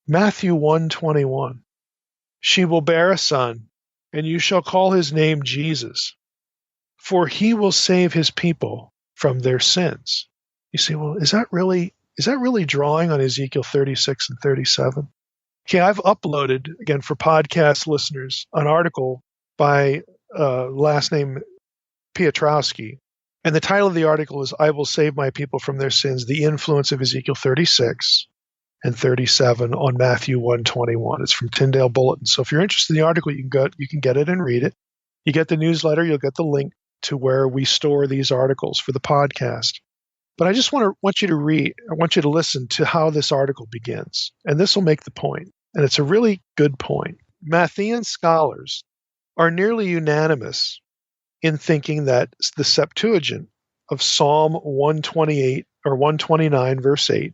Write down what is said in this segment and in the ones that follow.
Matthew 1:21. She will bear a son, and you shall call his name Jesus, for he will save his people from their sins. You say, well, is that really drawing on Ezekiel 36 and 37? Okay, I've uploaded, again, for podcast listeners, an article by last name Piotrowski. And the title of the article is, I Will Save My People from Their Sins, the Influence of Ezekiel 36 and 37 on Matthew 1:21. It's from Tyndale Bulletin. So if you're interested in the article, you can get it and read it. You get the newsletter, you'll get the link to where we store these articles for the podcast. But I just want you to read, I want you to listen to how this article begins. And this will make the point. And it's a really good point. Matthean scholars are nearly unanimous in thinking that the Septuagint of Psalm 128 or 129 verse 8,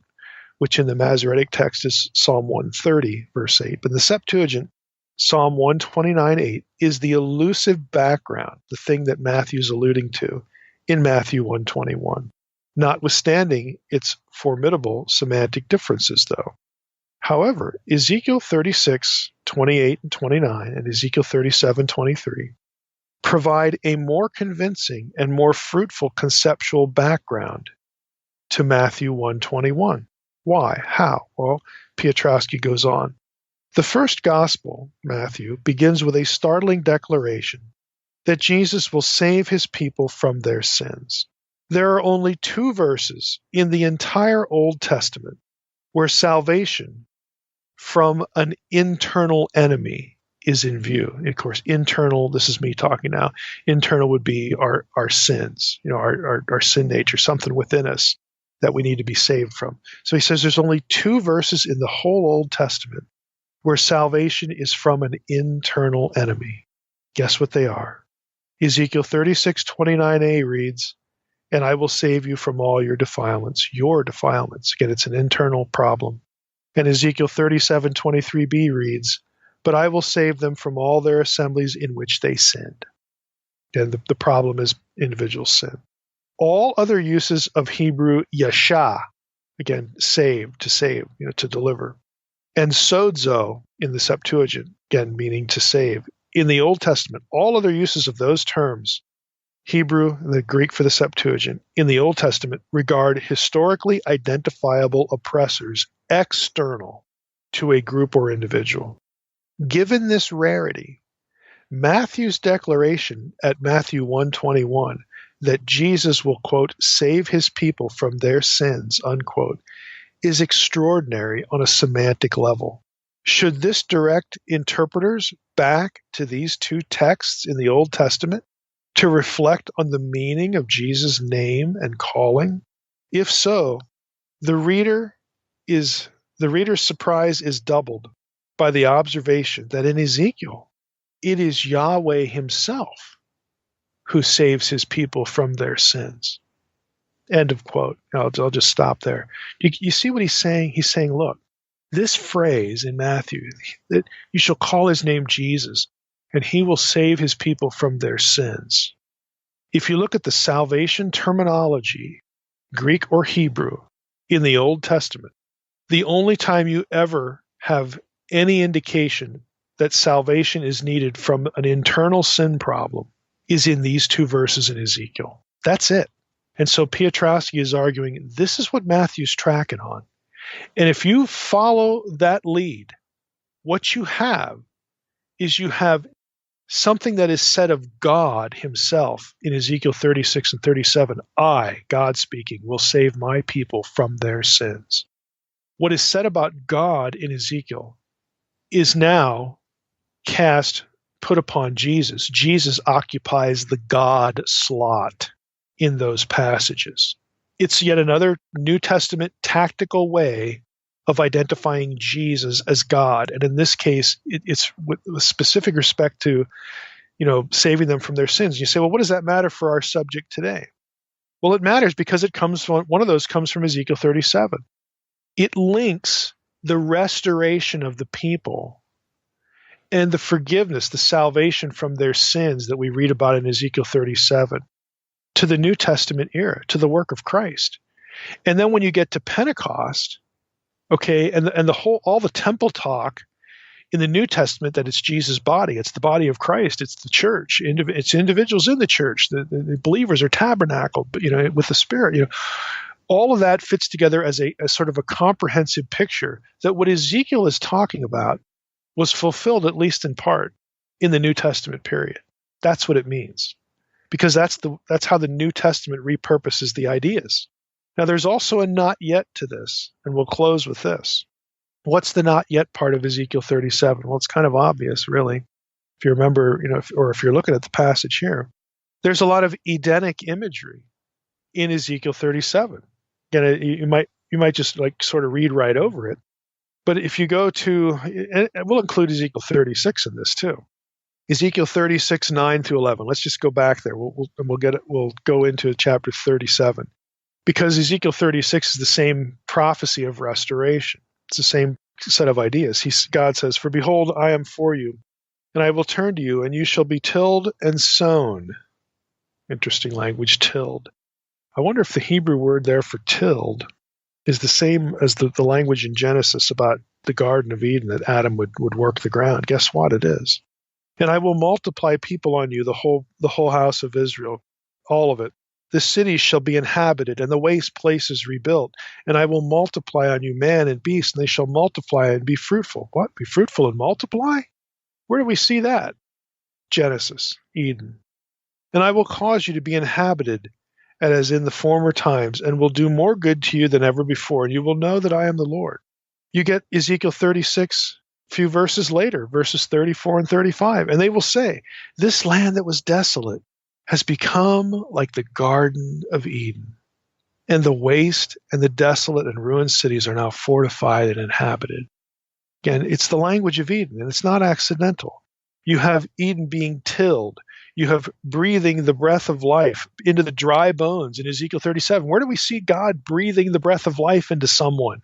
which in the Masoretic text is Psalm 130 verse 8, but the Septuagint, Psalm 129:8, is the elusive background, the thing that Matthew's alluding to in Matthew 1:21, notwithstanding its formidable semantic differences, though. However, Ezekiel 36:28 and 29 and Ezekiel 37:23 provide a more convincing and more fruitful conceptual background to Matthew 1:21. Why? How? Well, Piotrowski goes on. The first gospel, Matthew, begins with a startling declaration that Jesus will save his people from their sins. There are only 2 verses in the entire Old Testament where salvation from an internal enemy is in view. Of course, internal, this is me talking now, internal would be our sins, our sin nature, something within us that we need to be saved from. So he says there's only 2 verses in the whole Old Testament where salvation is from an internal enemy. Guess what they are? Ezekiel 36:29a reads, and I will save you from all your defilements. Again, it's an internal problem. And Ezekiel 37:23b reads, but I will save them from all their assemblies in which they sinned. And the problem is individual sin. All other uses of Hebrew yasha, again, save, to deliver, and sozo in the Septuagint, again, meaning to save. In the Old Testament, all other uses of those terms, Hebrew, the Greek for the Septuagint, in the Old Testament regard historically identifiable oppressors external to a group or individual. Given this rarity, Matthew's declaration at Matthew 1:21 that Jesus will, quote, save his people from their sins, unquote, is extraordinary on a semantic level. Should this direct interpreters back to these 2 texts in the Old Testament to reflect on the meaning of Jesus' name and calling? If so, the reader's surprise is doubled by the observation that in Ezekiel, it is Yahweh himself who saves his people from their sins. End of quote. I'll just stop there. You see what he's saying? He's saying, look, this phrase in Matthew, that you shall call his name Jesus, and he will save his people from their sins. If you look at the salvation terminology, Greek or Hebrew, in the Old Testament, the only time you ever have any indication that salvation is needed from an internal sin problem is in these 2 verses in Ezekiel. That's it. And so Piotrowski is arguing this is what Matthew's tracking on. And if you follow that lead, what you have is you have something that is said of God himself in Ezekiel 36 and 37. I, God speaking, will save my people from their sins. What is said about God in Ezekiel is now put upon Jesus. Jesus occupies the God slot in those passages. It's yet another New Testament tactical way of identifying Jesus as God. And in this case, it's with specific respect to, saving them from their sins. You say, well, what does that matter for our subject today? Well, it matters because one of those comes from Ezekiel 37. It links the restoration of the people and the forgiveness, the salvation from their sins that we read about in Ezekiel 37 to the New Testament era, to the work of Christ. And then when you get to Pentecost, Okay, and the whole all the temple talk in the New Testament that it's Jesus' body, it's the body of Christ, it's the church, it's individuals in the church, the believers are tabernacled, with the Spirit. All of that fits together as a sort of a comprehensive picture that what Ezekiel is talking about was fulfilled, at least in part, in the New Testament period. That's what it means, because that's how the New Testament repurposes the ideas. Now, there's also a not yet to this, and we'll close with this. What's the not yet part of Ezekiel 37? Well, it's kind of obvious, really. If you remember, or if you're looking at the passage here, there's a lot of Edenic imagery in Ezekiel 37. Again, you might just like sort of read right over it. But if you go to, and we'll include Ezekiel 36 in this too. Ezekiel 36, 9 through 11. Let's just go back there. We'll go into chapter 37. Because Ezekiel 36 is the same prophecy of restoration. It's the same set of ideas. God says, "For behold, I am for you, and I will turn to you, and you shall be tilled and sown." Interesting language, tilled. I wonder if the Hebrew word there for tilled is the same as the language in Genesis about the Garden of Eden, that Adam would work the ground. Guess what? It is. "And I will multiply people on you, the whole house of Israel, all of it. The cities shall be inhabited, and the waste places rebuilt. And I will multiply on you man and beast, and they shall multiply and be fruitful." What? Be fruitful and multiply? Where do we see that? Genesis, Eden. "And I will cause you to be inhabited, as in the former times, and will do more good to you than ever before, and you will know that I am the Lord." You get Ezekiel 36, a few verses later, verses 34 and 35, "And they will say, this land that was desolate has become like the Garden of Eden, and the waste and the desolate and ruined cities are now fortified and inhabited." Again, it's the language of Eden, and it's not accidental. You have Eden being tilled. You have breathing the breath of life into the dry bones in Ezekiel 37. Where do we see God breathing the breath of life into someone?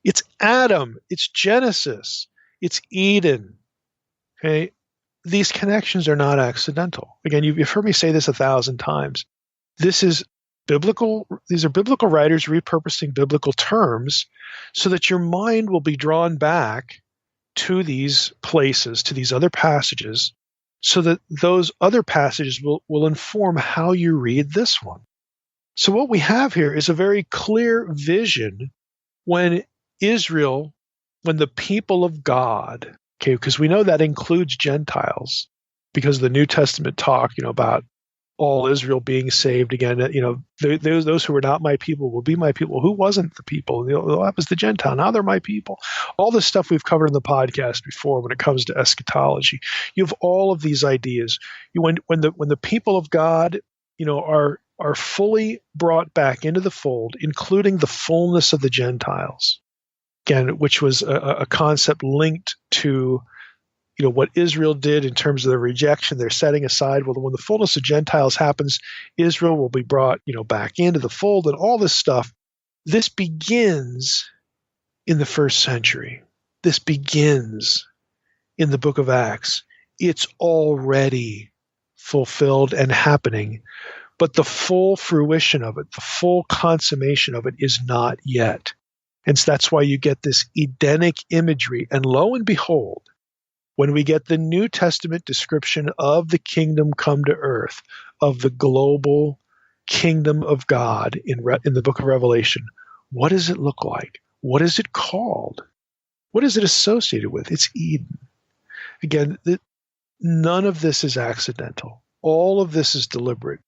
It's Adam. It's Genesis. It's Eden. Okay? These connections are not accidental. Again, you've heard me say this 1,000 times. This is biblical. These are biblical writers repurposing biblical terms so that your mind will be drawn back to these places, to these other passages, so that those other passages will inform how you read this one. So what we have here is a very clear vision when the people of God, okay, because we know that includes Gentiles, because the New Testament talk, about all Israel being saved again. Those who were not my people will be my people. Who wasn't the people? That was the Gentile. Now they're my people. All this stuff we've covered in the podcast before when it comes to eschatology. You have all of these ideas. When the people of God, are fully brought back into the fold, including the fullness of the Gentiles, again, which was a concept linked to what Israel did in terms of the rejection, their setting aside. Well, when the fullness of Gentiles happens, Israel will be brought back into the fold, and all this stuff. This begins in the first century. This begins in the book of Acts. It's already fulfilled and happening, but the full fruition of it, the full consummation of it is not yet. And so that's why you get this Edenic imagery. And lo and behold, when we get the New Testament description of the kingdom come to earth, of the global kingdom of God in the book of Revelation, what does it look like? What is it called? What is it associated with? It's Eden. Again, none of this is accidental. All of this is deliberate.